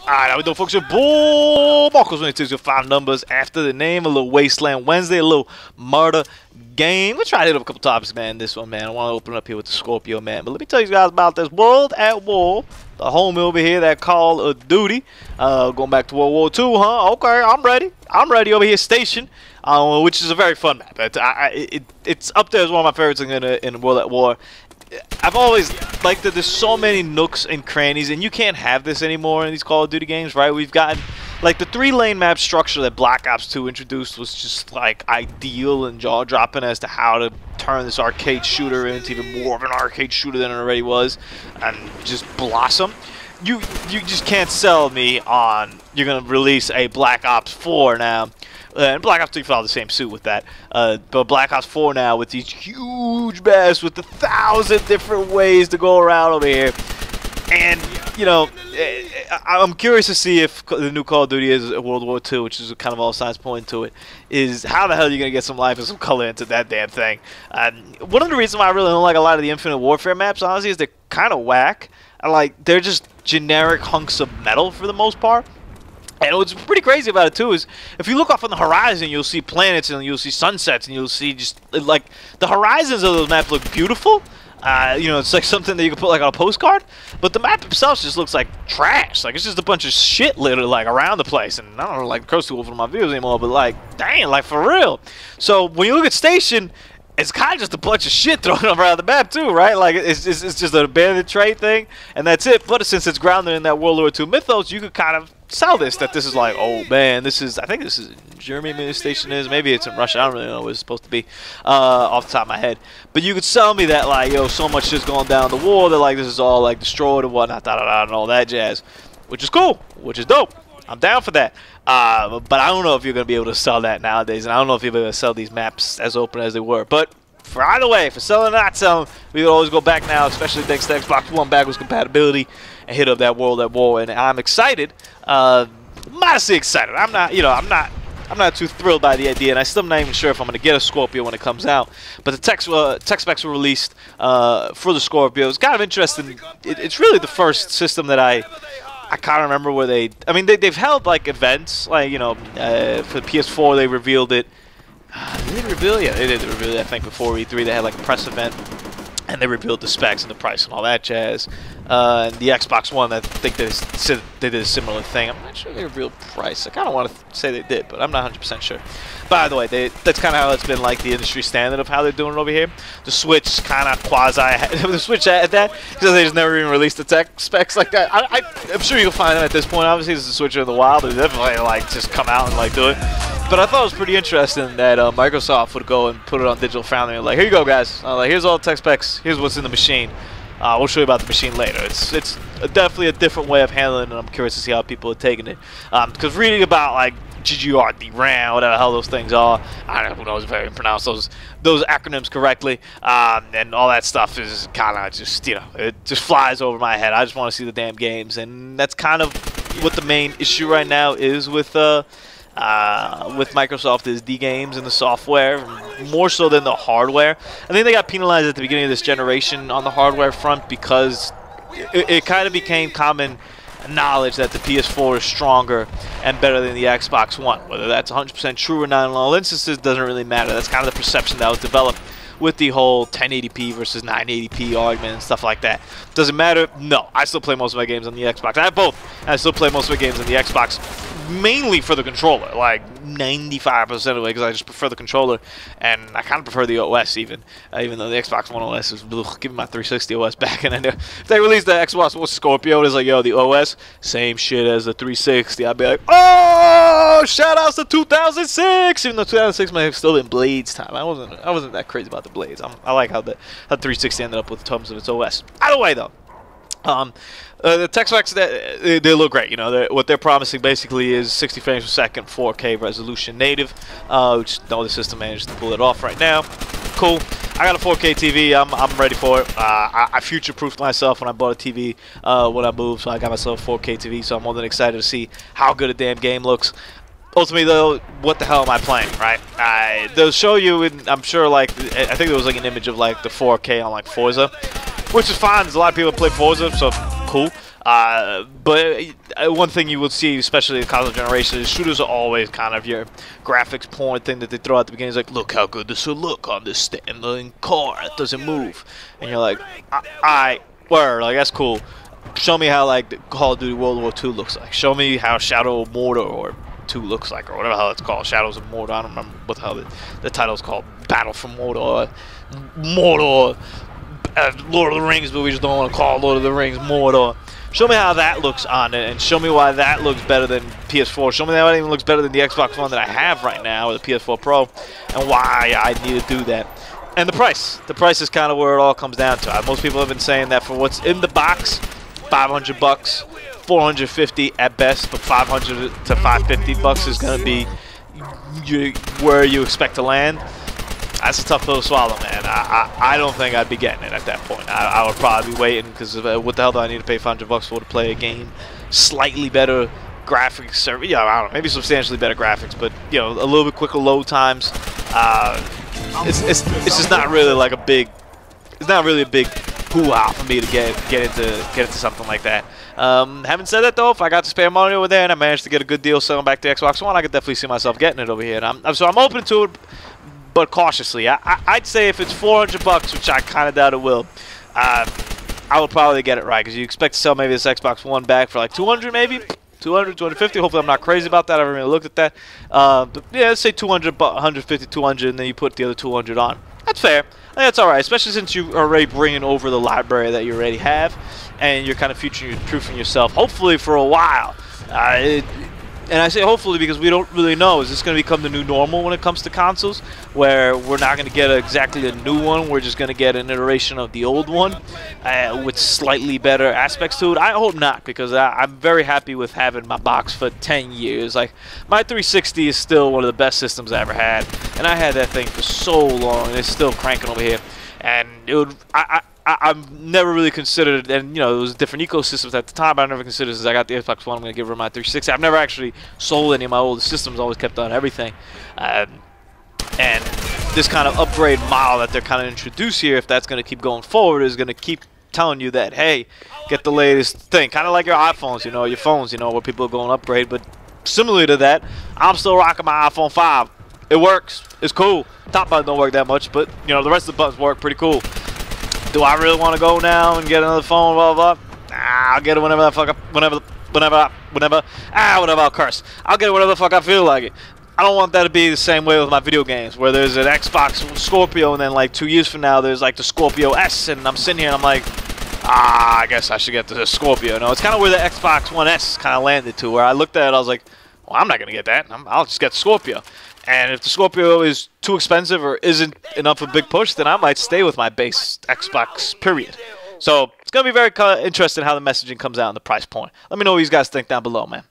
Alright, how we doing, folks? Your boy Marcos 26 with 5 numbers after the name. A little Wasteland Wednesday, a little murder game. We'll try to hit up a couple topics, man. This one, man. I want to open up here with the Scorpio, man. But let me tell you guys about this World at War. The homie over here, that Call of Duty. Going back to World War II, huh? Okay, I'm ready. I'm ready over here, Station. Which is a very fun map. It's up there as one of my favorites in World at War. I've always liked that there's so many nooks and crannies, and you can't have this anymore in these Call of Duty games, right? We've gotten, like, the 3-lane map structure that Black Ops 2 introduced was just, like, ideal and jaw-dropping as to how to turn this arcade shooter into even more of an arcade shooter than it already was, and just blossom. You just can't sell me on you're going to release a Black Ops 4 now. And Black Ops 3 followed the same suit with that. But Black Ops 4 now with these huge maps with 1,000 different ways to go around over here. And, you know, I'm curious to see if the new Call of Duty is World War II, which is kind of all signs pointing to it, is how the hell are you going to get some life and some color into that damn thing? One of the reasons why I really don't like a lot of the Infinite Warfare maps, honestly, is they're kind of whack. They're just generic hunks of metal for the most part. And what's pretty crazy about it, too, is if you look off on the horizon, you'll see planets and you'll see sunsets and you'll see just, like, the horizons of those maps look beautiful. You know, it's like something that you can put, like, on a postcard. But the map itself just looks like trash. Like, it's just a bunch of shit littered, like, around the place. And I don't know, like, curse too over my videos anymore, but, like, dang, like, for real. So, when you look at Station, it's kind of just a bunch of shit thrown around the map, too, right? Like, it's just an abandoned trade thing, and that's it. But since it's grounded in that World War II mythos, you could kind of sell this, that this is like, oh man, this is, I think this is Germany, maybe the station is, maybe it's in Russia, I don't really know what it's supposed to be off the top of my head, but you could sell me that, like, yo, so much shit's going down the war that, like, this is all, like, destroyed and whatnot, and all that jazz, which is cool, which is dope. I'm down for that, but I don't know if you're going to be able to sell that nowadays, and I don't know if you're going to sell these maps as open as they were, but for either way, for selling or not selling, we can always go back now, especially thanks to Xbox One backwards compatibility, and hit up that World at War. And I'm excited, modestly excited. I'm not, you know, I'm not too thrilled by the idea, and I'm still not even sure if I'm going to get a Scorpio when it comes out. But the tech specs were released for the Scorpio. It's kind of interesting. It's really the first system that I kind of remember where they've held like events, like, you know, for the PS4 they revealed it. Did they reveal it? Yeah, they did reveal it, I think, before E3. They had like a press event, and they revealed the specs and the price and all that jazz. And the Xbox One, I think they did a similar thing. I'm not sure they revealed price. I kind of want to say they did, but I'm not 100% sure. By the way, that's kind of how it's been, like, the industry standard of how they're doing it over here. The Switch kind of the Switch had that, because they just never even released the tech specs like that. I'm sure you'll find them at this point. Obviously, this is a Switch in the wild, but they definitely, like, just come out and, like, do it. But I thought it was pretty interesting that Microsoft would go and put it on Digital Foundry and like, here you go, guys. Like, here's all the tech specs. Here's what's in the machine. We'll show you about the machine later. It's definitely a different way of handling it, and I'm curious to see how people are taking it. Because reading about, like, GGR, RAM, whatever the hell those things are, I don't know who knows if I even pronounce those acronyms correctly, and all that stuff is kind of just, you know, it just flies over my head. I just want to see the damn games, and that's kind of what the main issue right now is with Microsoft, is the games and the software, more so than the hardware. I think they got penalized at the beginning of this generation on the hardware front because it kind of became common knowledge that the PS4 is stronger and better than the Xbox One. Whether that's 100% true or not in all instances doesn't really matter. That's kind of the perception that was developed with the whole 1080p versus 980p argument and stuff like that. Does it matter? No. I still play most of my games on the Xbox. I have both. I still play most of my games on the Xbox, mainly for the controller, like 95% of it, because I just prefer the controller, and I kind of prefer the OS even though the Xbox One OS is, give me my 360 OS back, and I know if they released the Xbox One Scorpio, it's like, yo, the OS, same shit as the 360, I'd be like, oh, shout outs to 2006, even though 2006 might have still been Blades time. I wasn't that crazy about the Blades. I like how the 360 ended up with terms of its OS. Either way, though, the tech specs, they look great. You know, what they're promising basically is 60 frames per second, 4K resolution native, which no other system managed to pull it off right now. Cool. I got a 4K TV. I'm ready for it. I future-proofed myself when I bought a TV when I moved, so I got myself a 4K TV. So I'm more than excited to see how good a damn game looks. Ultimately, though, what the hell am I playing, right? They'll show you, I'm sure, like, I think there was like an image of like the 4K on like Forza, which is fine. There's a lot of people that play Forza, so cool. But one thing you will see, especially in the console generation, is shooters are always kind of your graphics porn thing that they throw at the beginning. It's like, look how good this will look on this standing car. It doesn't move. And you're like, alright, word, like, that's cool. Show me how, like, the Call of Duty World War II looks like. Show me how Shadow of Mordor or 2 looks like, or whatever the hell it's called. Shadows of Mordor. I don't remember what the hell the title's called. Battle for Mordor. Mordor. Lord of the Rings, but we just don't want to call Lord of the Rings Mordor. Show me how that looks on it, and show me why that looks better than PS4. Show me how that even looks better than the Xbox One that I have right now, or the PS4 Pro, and why I need to do that. And the price. The price is kind of where it all comes down to. Most people have been saying that for what's in the box, $500, $450 at best, but $500 to $550 is going to be where you expect to land. That's a tough pill to swallow, man. I don't think I'd be getting it at that point. I would probably be waiting, because what the hell do I need to pay $500 for to play a game? Slightly better graphics, or, yeah, I don't know, maybe substantially better graphics, but, you know, a little bit quicker load times. It's just not really like a big, it's not really a big hoo-ha for me to get into something like that. Having said that, though, if I got to spare money over there and I managed to get a good deal selling back the Xbox One, I could definitely see myself getting it over here. And so I'm open to it, but cautiously. I'd say if it's $400, which I kind of doubt it will, I would probably get it right, because you expect to sell maybe this Xbox One back for like 200, maybe 200, 250. Hopefully, I'm not crazy about that. I haven't really looked at that. But yeah, let's say 200, 150, 200, and then you put the other 200 on. That's fair. I think that's all right, especially since you are already bringing over the library that you already have, and you're kind of future-proofing yourself, hopefully for a while. And I say hopefully because we don't really know. Is this going to become the new normal when it comes to consoles, where we're not going to get exactly a new one, we're just going to get an iteration of the old one with slightly better aspects to it? I hope not, because I'm very happy with having my box for 10 years. Like, my 360 is still one of the best systems I ever had, and I had that thing for so long, and it's still cranking over here. And it would, I've never really considered, and you know, it was different ecosystems at the time, but I never considered, since I got the Xbox One, I'm going to give her my 360. I've never actually sold any of my old systems, always kept on everything. And this kind of upgrade model that they're kind of introduced here, if that's going to keep going forward, is going to keep telling you that, hey, get the latest thing. Kind of like your iPhones, you know, your phones, you know, where people go and upgrade. But similarly to that, I'm still rocking my iPhone 5. It works. It's cool. Top button don't work that much, but, you know, the rest of the buttons work pretty cool. Do I really want to go now and get another phone, blah, blah, blah? I'll get it whenever the fuck I'll curse. I'll get it whenever the fuck I feel like it. I don't want that to be the same way with my video games, where there's an Xbox Scorpio, and then like 2 years from now, there's like the Scorpio S, and I'm sitting here and I'm like, I guess I should get the Scorpio. No, it's kind of where the Xbox One S kind of landed to, where I looked at it, I was like, well, I'm not going to get that. I'll just get the Scorpio. And if the Scorpio is too expensive or isn't enough of a big push, then I might stay with my base Xbox, period. So it's going to be very interesting how the messaging comes out and the price point. Let me know what you guys think down below, man.